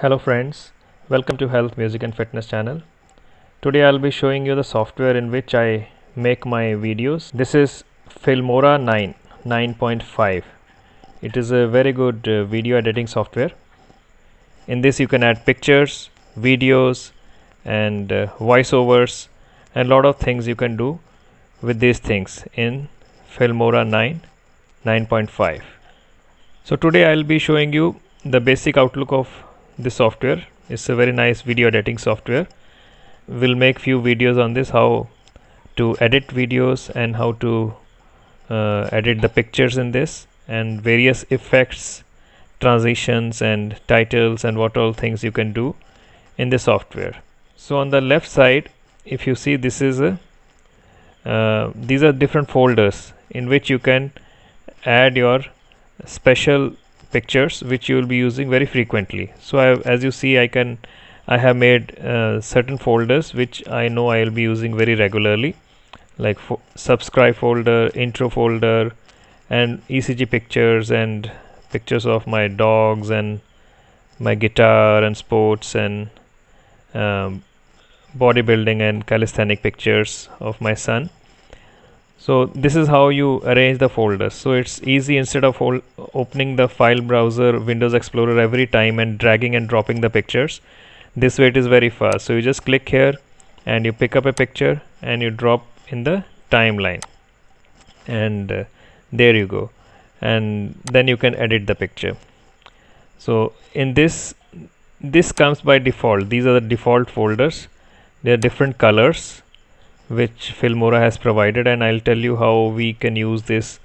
Hello friends, welcome to Health, Music and Fitness channel. Today I'll be showing you the software in which I make my videos. This is Filmora 9.5. It is a very good video editing software. In this you can add pictures, videos and voiceovers and a lot of things you can do with these things in Filmora 9.5. So today I'll be showing you the basic outlook of this software. It's a very nice video editing software. We'll make few videos on this, how to edit videos and how to edit the pictures in this, and various effects, transitions and titles and what all things you can do in the software. So on the left side, if you see, this is these are different folders in which you can add your special pictures which you will be using very frequently. So as you see, I have made certain folders which I know I will be using very regularly, like subscribe folder, intro folder, and ECG pictures and pictures of my dogs and my guitar and sports and bodybuilding and calisthenic pictures of my son. So this is how you arrange the folders. So it's easy, instead of opening the file browser, Windows Explorer every time and dragging and dropping the pictures. This way it is very fast. So you just click here and you pick up a picture and you drop in the timeline, and there you go, and then you can edit the picture. So in this comes by default. These are the default folders. They are different colors which Filmora has provided, and I'll tell you how we can use these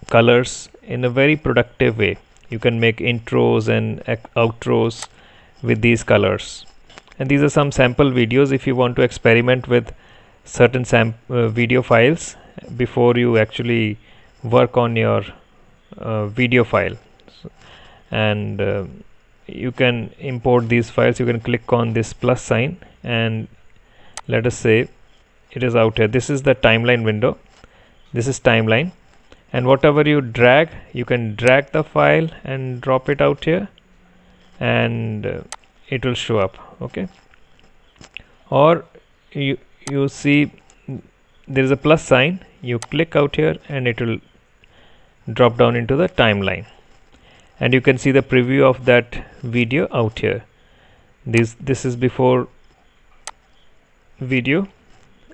colors in a very productive way. You can make intros and outros with these colors, and these are some sample videos if you want to experiment with certain video files before you actually work on your video file. And you can import these files. You can click on this plus sign and let us say it is out here. This is the timeline window. This is timeline, and whatever you drag, you can drag the file and drop it out here, and it will show up. Okay, or you see there is a plus sign. You click out here and it will drop down into the timeline, and you can see the preview of that video out here. This is before video,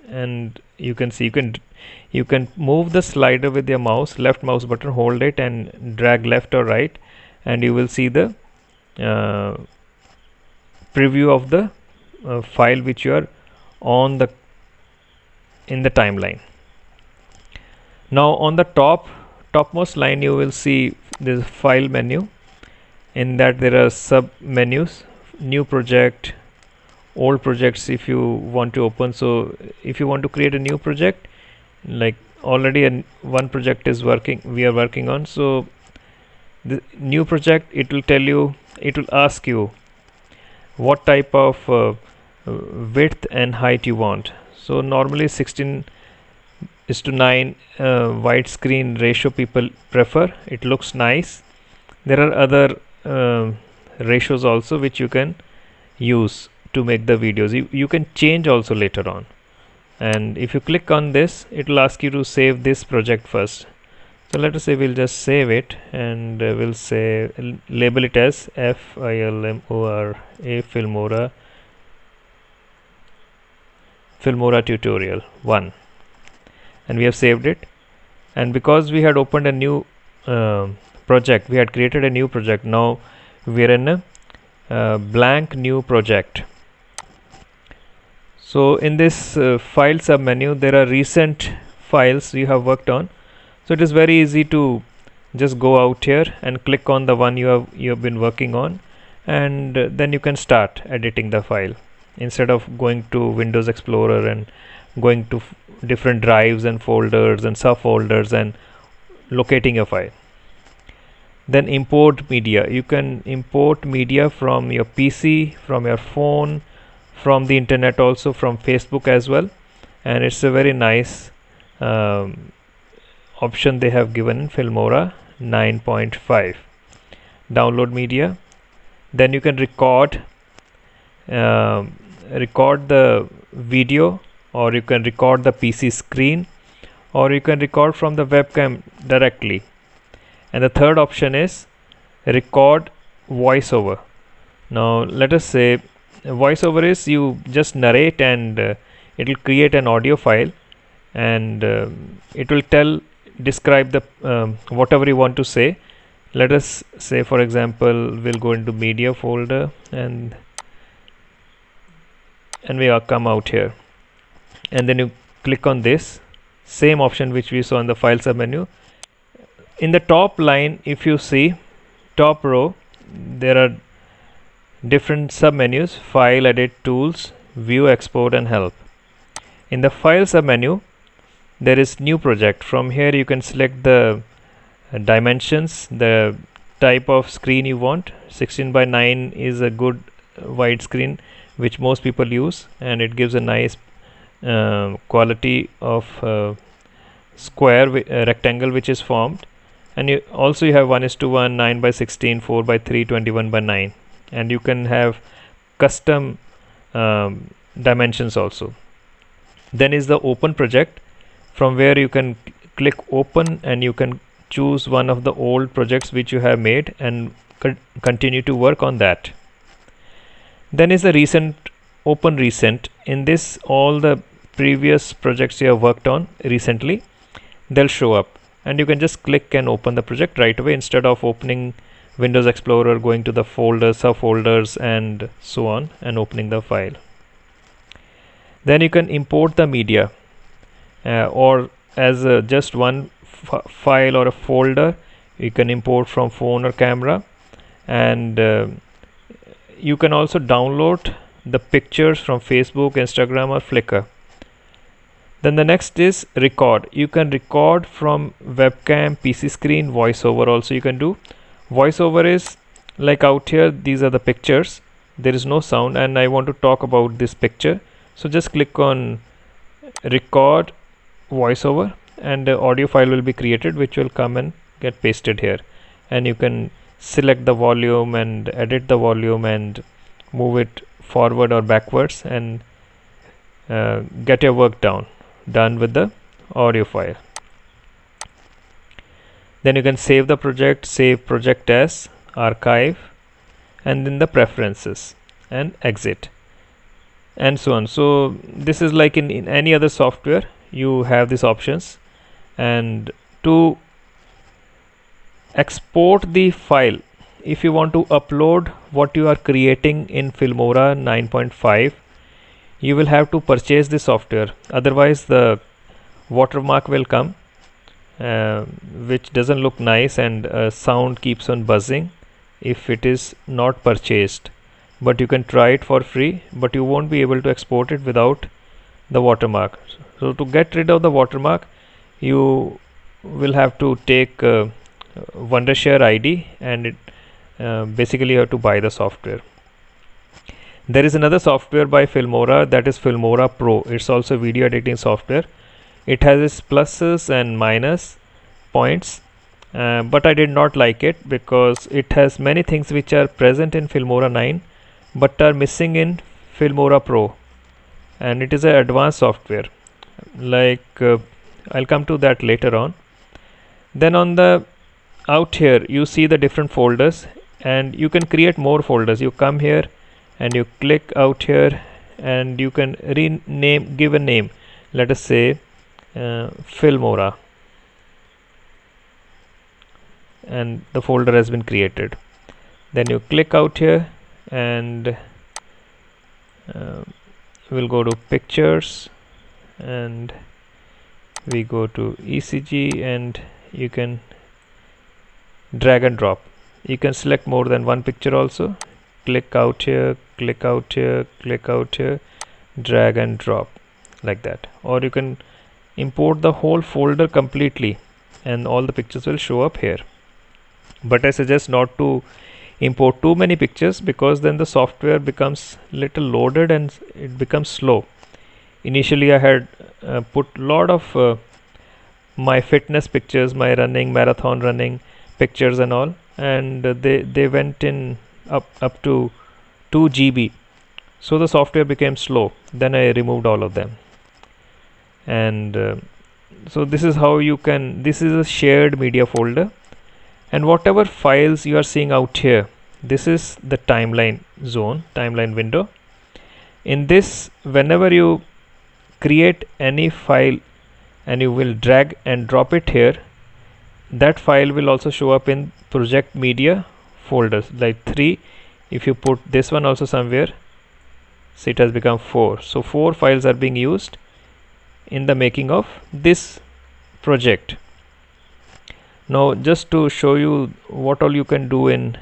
and you can see you can move the slider with your mouse, left mouse button, hold it and drag left or right, and you will see the preview of the file which you are on in the timeline. Now on the topmost line you will see this file menu. In that there are sub menus, new project, old projects if you want to open. So if you want to create a new project, like already one project is we are working on, so the new project, it will tell you, it will ask you what type of width and height you want. So normally 16:9 widescreen ratio people prefer. It looks nice. There are other ratios also which you can use to make the videos. You can change also later on, and if you click on this, it will ask you to save this project first. So let us say we'll just save it, and we'll say label it as Filmora tutorial 1, and we have saved it. And because we had opened a new project, we had created a new project, now we are in a blank new project. So in this file sub menu, there are recent files you have worked on. So it is very easy to just go out here and click on the one you have been working on, and then you can start editing the file, instead of going to Windows Explorer and going to different drives and folders and subfolders and locating a file. Then import media. You can import media from your PC, from your phone, from the internet, also from Facebook as well, and it's a very nice option they have given in Filmora 9.5. Download media. Then you can record the video, or you can record the PC screen, or you can record from the webcam directly. And the third option is record voiceover. Now let us say voiceover is you just narrate, and it will create an audio file, and it will describe the whatever you want to say. Let us say, for example, we'll go into media folder, and we are come out here, and then you click on this same option which we saw in the file submenu. In the top line, if you see top row, there are different submenus: file, edit, tools, view, export, and help. In the file submenu, there is new project. From here you can select the dimensions, the type of screen you want. 16:9 is a good wide screen which most people use, and it gives a nice quality of square rectangle which is formed. And you have 1:1, 9:16, 4:3, 21:9, and you can have custom dimensions also. Then is the open project, from where you can click open, and you can choose one of the old projects which you have made and continue to work on that. Then is the recent, open recent. In this, all the previous projects you have worked on recently, they'll show up, and you can just click and open the project right away, instead of opening Windows Explorer, going to the folders, subfolders, and so on, and opening the file. Then you can import the media, or as just one file or a folder. You can import from phone or camera, and you can also download the pictures from Facebook, Instagram, or Flickr. Then the next is record. You can record from webcam, PC screen, voiceover also you can do. Voiceover is like out here, these are the pictures, there is no sound, and I want to talk about this picture, so just click on record voiceover, and the audio file will be created, which will come and get pasted here, and you can select the volume and edit the volume and move it forward or backwards, and get your work done with the audio file. Then you can save the project, save project as, archive, and then the preferences, and exit, and so on. So this is like in any other software, you have these options. And to export the file, if you want to upload what you are creating in Filmora 9.5, you will have to purchase the software, otherwise the watermark will come, which doesn't look nice, and sound keeps on buzzing if it is not purchased. But you can try it for free, but you won't be able to export it without the watermark. So to get rid of the watermark, you will have to take Wondershare ID, and it basically you have to buy the software. There is another software by Filmora, that is Filmora Pro. It's also a video editing software. It has its pluses and minus points, but I did not like it because it has many things which are present in Filmora 9 but are missing in Filmora Pro, and it is an advanced software. Like I'll come to that later on. Then on the out here you see the different folders, and you can create more folders. You come here and you click out here, and you can give a name. Let us say Filmora, and the folder has been created. Then you click out here, and we'll go to pictures, and we go to ECG, and you can drag and drop. You can select more than one picture also. Click out here, click out here, click out here, drag and drop, like that. Or you can import the whole folder completely, and all the pictures will show up here. But I suggest not to import too many pictures, because then the software becomes little loaded and it becomes slow. Initially I had put lot of my fitness pictures, my running, marathon running pictures and all, and they went in up to 2 GB. So the software became slow. Then I removed all of them. And so this is how you can, this is a shared media folder, and whatever files you are seeing out here, this is the timeline zone, timeline window. In this, whenever you create any file and you will drag and drop it here, that file will also show up in project media folders, like 3. If you put this one also somewhere, so it has become 4. So 4 files are being used in the making of this project. Now just to show you what all you can do in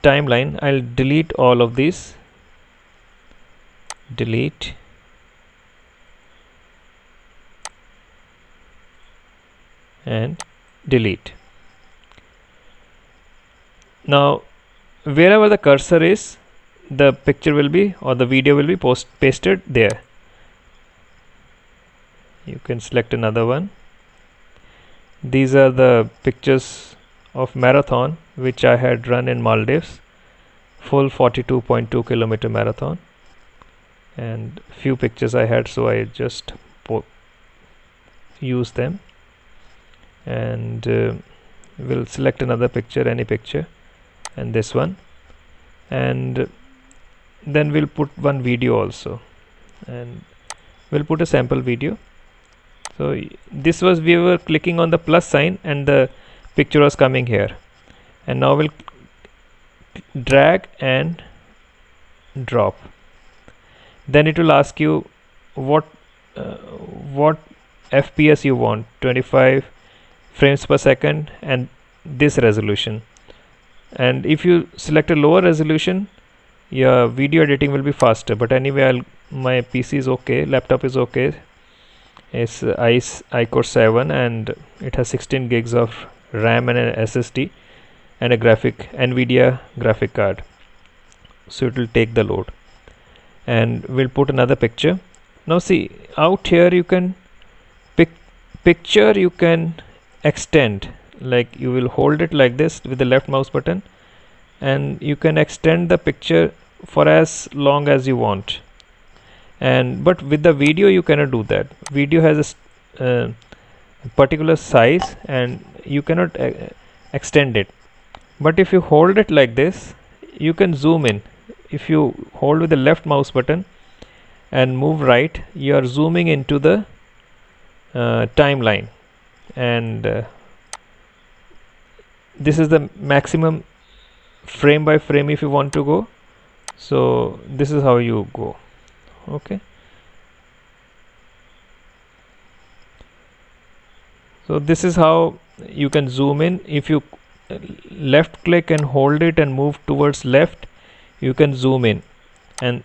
timeline, I'll delete all of these. Delete. And delete. Now wherever the cursor is, the picture will be, or the video will be pasted there. You can select another one. These are the pictures of marathon which I had run in Maldives, full 42.2 kilometer marathon, and few pictures I had, so I just use them. And we'll select another picture, any picture, and this one, and then we'll put one video also, and we'll put a sample video. So this was, we were clicking on the plus sign and the picture was coming here, and now we'll drag and drop. Then it will ask you what FPS you want, 25 frames per second and this resolution. And if you select a lower resolution, your video editing will be faster. But anyway, my PC is okay, laptop is okay. It's iCore 7 and it has 16 gigs of RAM and an SSD and a NVIDIA graphic card, so it will take the load. And we'll put another picture. Now see, out here you can picture, you can extend, like you will hold it like this with the left mouse button, and you can extend the picture for as long as you want. And but with the video you cannot do that. Video has a particular size and you cannot extend it. But if you hold it like this, you can zoom in. If you hold with the left mouse button and move right, you are zooming into the timeline, and this is the maximum frame by frame if you want to go. So this is how you go. Okay, so this is how you can zoom in. If you left click and hold it and move towards left, you can zoom in and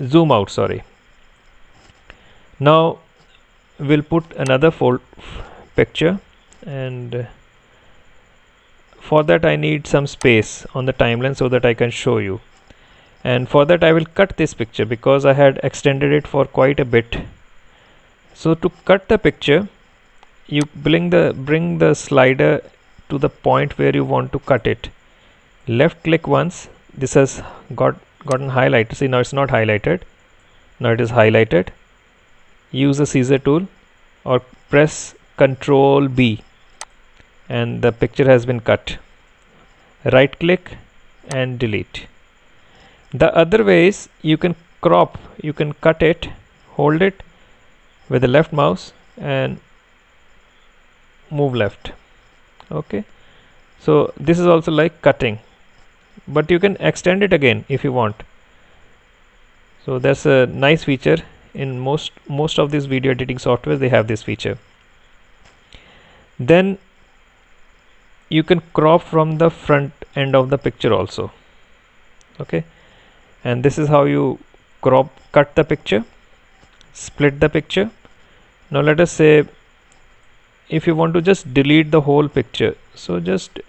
zoom out, sorry. Now we'll put another picture, and for that I need some space on the timeline so that I can show you. And for that I will cut this picture because I had extended it for quite a bit. So to cut the picture, you bring the slider to the point where you want to cut it. Left click once. This has gotten highlighted. See, now it's not highlighted. Now it is highlighted. Use the scissor tool or press Ctrl B and the picture has been cut. Right click and delete. The other way is you can crop, you can cut it, hold it with the left mouse and move left. Okay, so this is also like cutting, but you can extend it again if you want. So that's a nice feature. In most of these video editing software, they have this feature. Then you can crop from the front end of the picture also. Okay, and this is how you cut the picture, split the picture. Now let us say if you want to just delete the whole picture, so just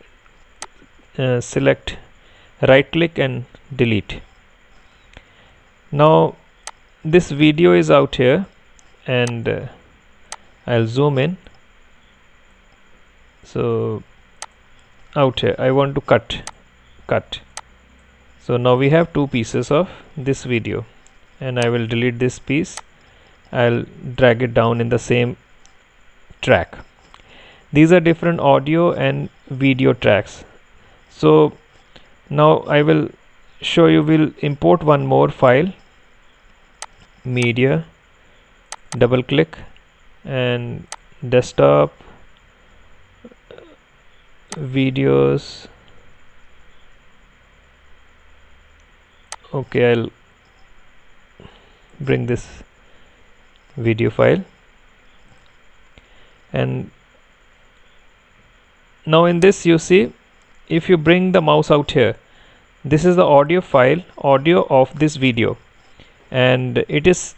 select, right click and delete. Now this video is out here, and I'll zoom in. So out here. I want to cut. So now we have two pieces of this video, and I will delete this piece. I'll drag it down in the same track. These are different audio and video tracks. So now I will show you. We'll import one more file, media, double click, and desktop, videos. Okay, I'll bring this video file, and now in this you see, if you bring the mouse out here, this is the audio file, audio of this video, and it is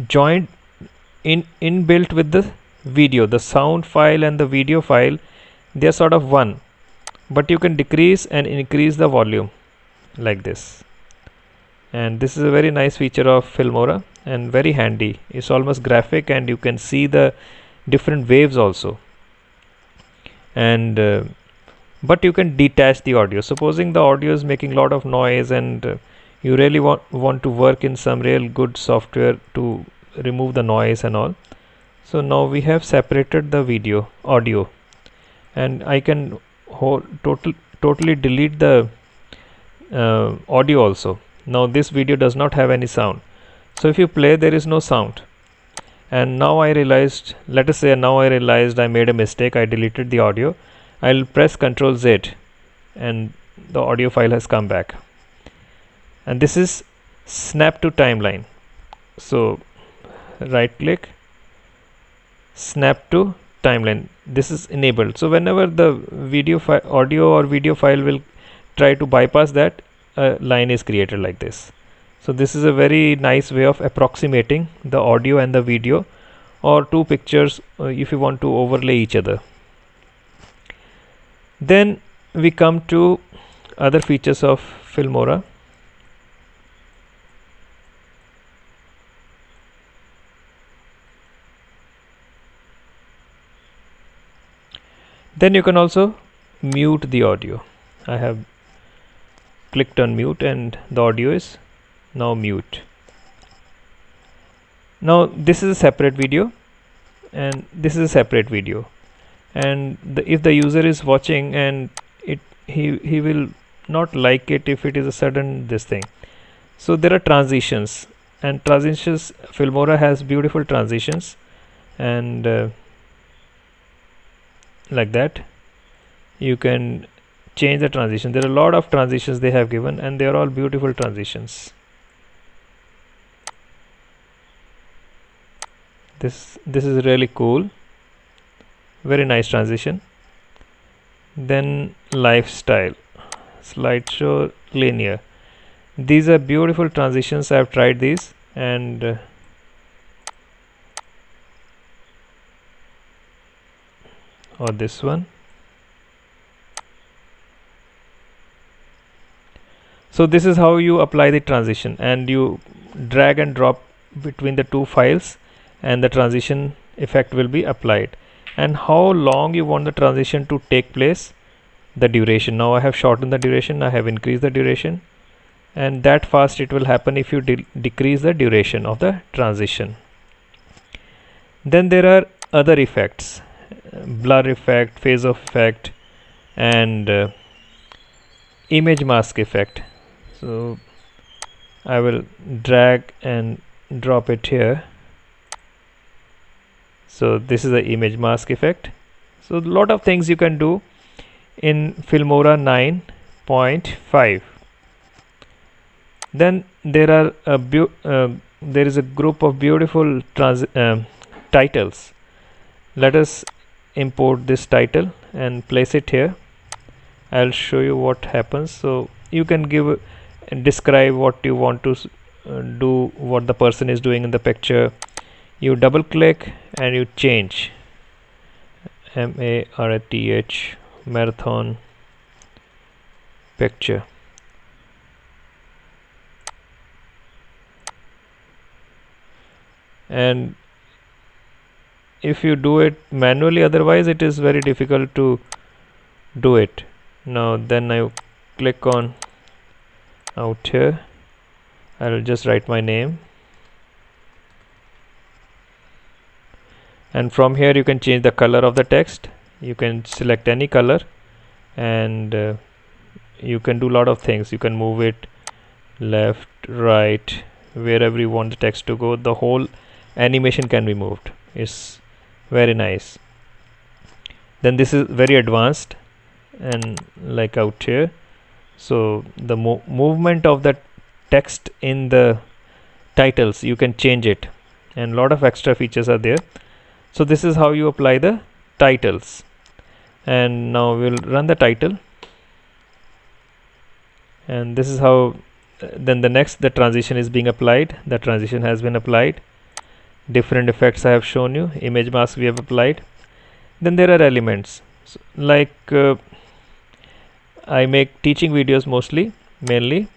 joined inbuilt with the video. The sound file and the video file, they are sort of one, but you can decrease and increase the volume like this. And this is a very nice feature of Filmora and very handy. It's almost graphic, and you can see the different waves also. And but you can detach the audio. Supposing the audio is making a lot of noise, and you really want to work in some real good software to remove the noise and all. So now we have separated the audio, and I can totally delete the audio also. Now this video does not have any sound, so if you play, there is no sound. And now I realized, let us say now I realized I made a mistake, I deleted the audio. I'll press Ctrl Z, and the audio file has come back. And this is snap to timeline. So right click, snap to timeline. This is enabled. So whenever the audio or video file will try to bypass that, a line is created like this. So this is a very nice way of approximating the audio and the video, or two pictures if you want to overlay each other. Then we come to other features of Filmora. Then you can also mute the audio. I have clicked on mute, and the audio is now mute. Now this is a separate video, and this is a separate video, and if the user is watching, and he will not like it if it is a sudden this thing. So there are transitions, and transitions, Filmora has beautiful transitions, and like that you can change the transition. There are a lot of transitions they have given, and they are all beautiful transitions. This is really cool, very nice transition. Then lifestyle, slideshow, linear. These are beautiful transitions. I have tried these, and or this one. So this is how you apply the transition, and you drag and drop between the two files, and the transition effect will be applied. And how long you want the transition to take place, the duration. Now I have shortened the duration, I have increased the duration, and that fast it will happen if you decrease the duration of the transition. Then there are other effects, blur effect, phase of effect, and image mask effect. So I will drag and drop it here. So this is the image mask effect. So a lot of things you can do in Filmora 9.5. Then there are there is a group of beautiful titles. Let us import this title and place it here. I'll show you what happens. So you can describe what you want to do, what the person is doing in the picture. You double click and you change MARATH, marathon picture. And if you do it manually, otherwise it is very difficult to do it. Now then I click on out here. I'll just write my name, and from here you can change the color of the text. You can select any color, and you can do a lot of things. You can move it left, right, wherever you want the text to go. The whole animation can be moved. It's very nice. Then this is very advanced, and like out here, so the movement of the text in the titles, you can change it, and a lot of extra features are there. So this is how you apply the titles. And now we'll run the title, and this is how then the transition is being applied. The transition has been applied. Different effects I have shown you. Image mask we have applied. Then there are elements, so like I make teaching videos mainly.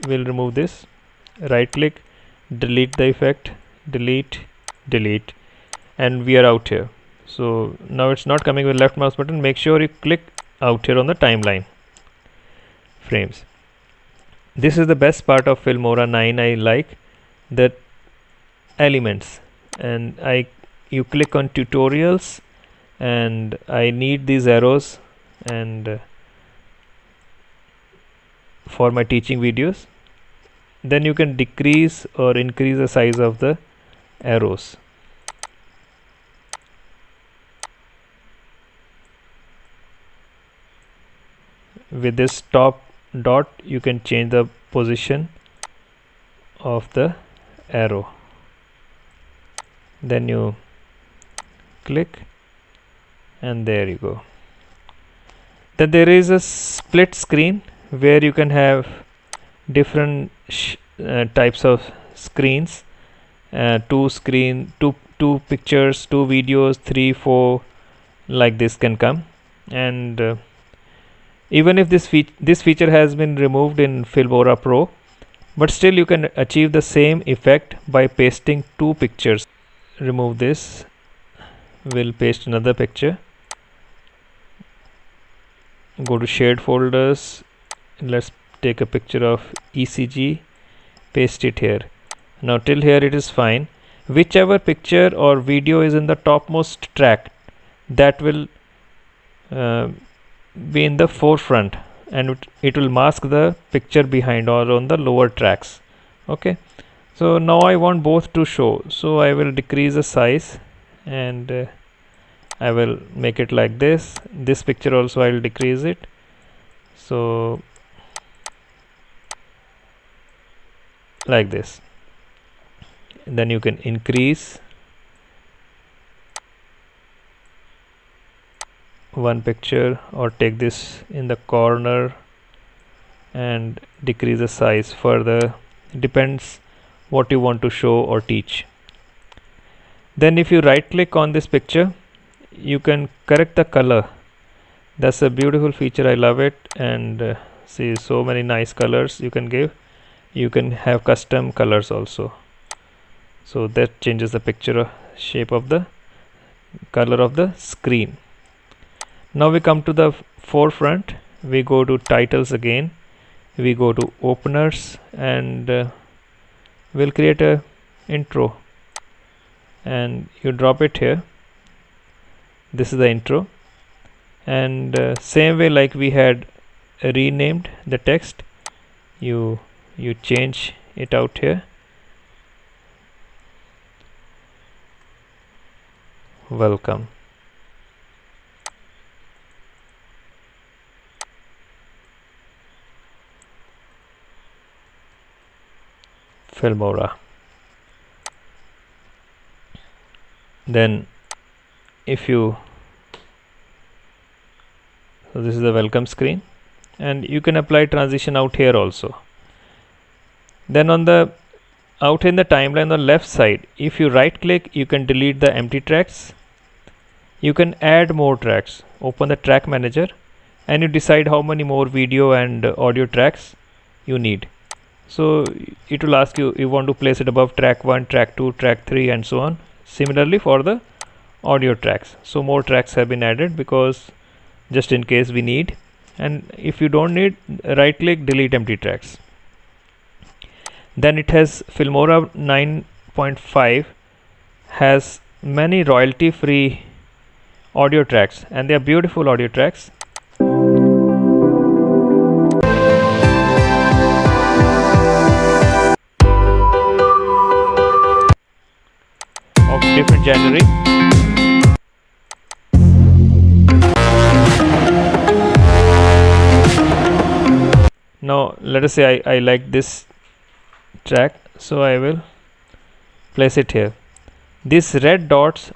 We'll remove this, right click, delete the effect, delete, and we are out here. So now it's not coming with left mouse button. Make sure you click out here on the timeline frames. This is the best part of Filmora 9. I like the elements, and you click on tutorials, and I need these arrows and for my teaching videos. Then you can decrease or increase the size of the arrows. With this top dot you can change the position of the arrow. Then you click, and there you go. Then there is a split screen where you can have different types of screens, two pictures, two videos, 3, 4, like this can come. And even if this feature has been removed in Filmora Pro, but still you can achieve the same effect by pasting two pictures. Remove this, we'll paste another picture. Go to shared folders, let's take a picture of ECG, paste it here. Now till here it is fine. Whichever picture or video is in the topmost track, that will be in the forefront, and it will mask the picture behind or on the lower tracks. Okay, so now I want both to show, so I will decrease the size, and I will make it like this. This picture also I will decrease it, so like this. And then you can increase one picture, or take this in the corner and decrease the size further. Depends what you want to show or teach. Then if you right click on this picture, you can correct the color. That's a beautiful feature, I love it. And see, so many nice colors you can give. You can have custom colors also, so that changes the picture shape of the color of the screen. Now we come to the forefront. We go to titles again, we go to openers, and we'll create a intro, and you drop it here. This is the intro, and same way like we had renamed the text, you change it out here. Welcome. Filmora. Then if you, so this is the welcome screen, and you can apply transition out here also. Then on the out in the timeline on the left side, if you right click, you can delete the empty tracks. You can add more tracks. Open the track manager, and you decide how many more video and audio tracks you need. So it will ask you want to place it above track 1, track 2, track 3, and so on. Similarly for the audio tracks, so more tracks have been added because just in case we need. And if you don't need, right click, delete empty tracks. Then it has Filmora 9.5 has many royalty free audio tracks, and they are beautiful audio tracks. Of different genre. Now let us say I like this track, so I will place it here. These red dots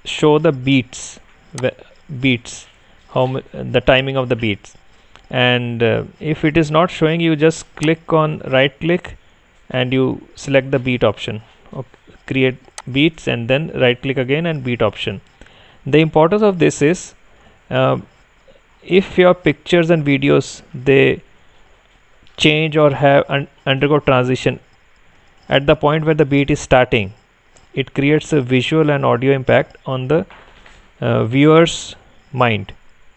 show the beats, the timing of the beats, and if it is not showing, you just click on right click and you select the beat option. Okay, create beats and then right click again and beat option. The importance of this is if your pictures and videos they change or have undergo transition at the point where the beat is starting, it creates a visual and audio impact on the viewer's mind,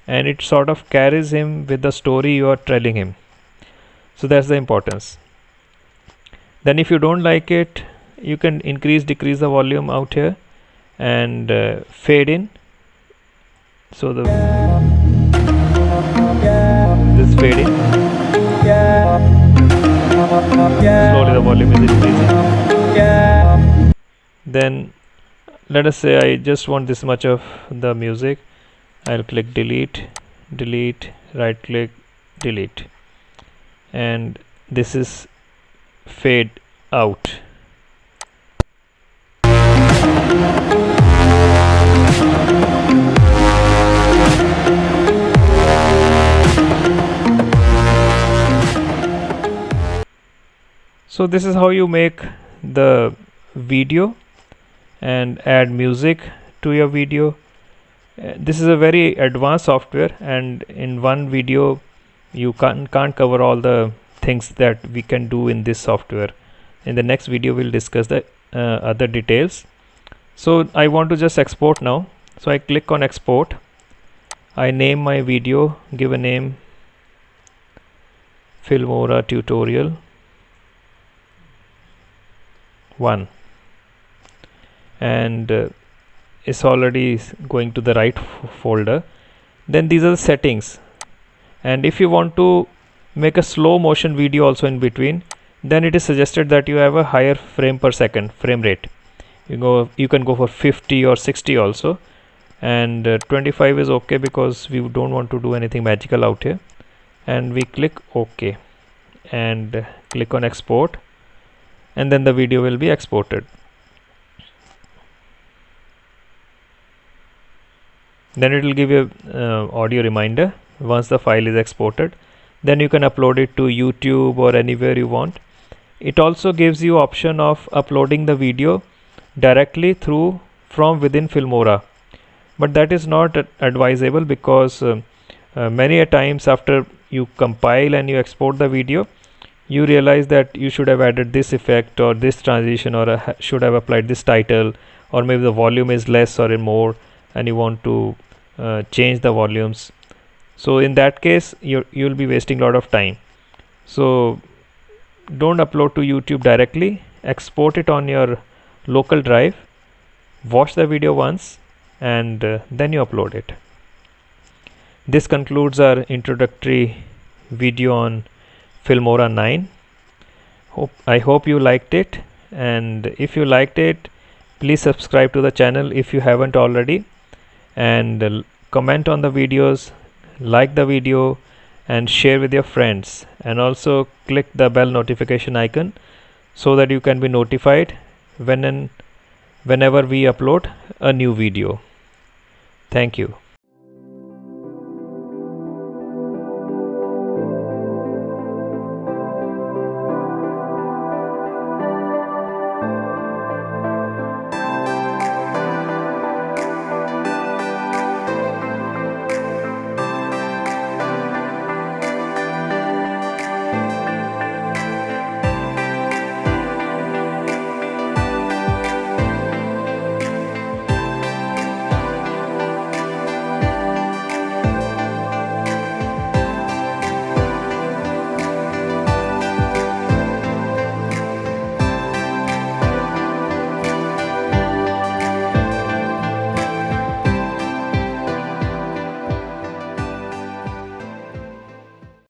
and it sort of carries him with the story you are telling him. So that's the importance. Then if you don't like it, you can decrease the volume out here and fade in. So this fade in. Slowly the volume is increasing. Then let us say I just want this much of the music. I'll click delete, right click, delete, and this is fade out. So this is how you make the video and add music to your video. This is a very advanced software, and in one video you can't cover all the things that we can do in this software. In the next video we'll discuss the other details. So I want to just export now, so I click on export. I name my video, give a name Filmora tutorial 1, and it's already going to the right folder. Then these are the settings, and if you want to make a slow motion video also in between, then it is suggested that you have a higher frame per second frame rate. You can go for 50 or 60 also, and 25 is okay because we don't want to do anything magical out here. And we click OK and click on export, and then the video will be exported. Then it will give you audio reminder once the file is exported. Then you can upload it to YouTube or anywhere you want. It also gives you option of uploading the video directly from within Filmora, but that is not advisable because many a times after you compile and you export the video, you realize that you should have added this effect or this transition, or should have applied this title, or maybe the volume is less or more and you want to change the volumes. So in that case you'll be wasting a lot of time. So don't upload to YouTube directly, export it on your local drive, watch the video once, and then you upload it. This concludes our introductory video on Filmora 9. I hope you liked it, and if you liked it, please subscribe to the channel if you haven't already, and comment on the videos, like the video, and share with your friends, and also click the bell notification icon so that you can be notified whenever we upload a new video. Thank you.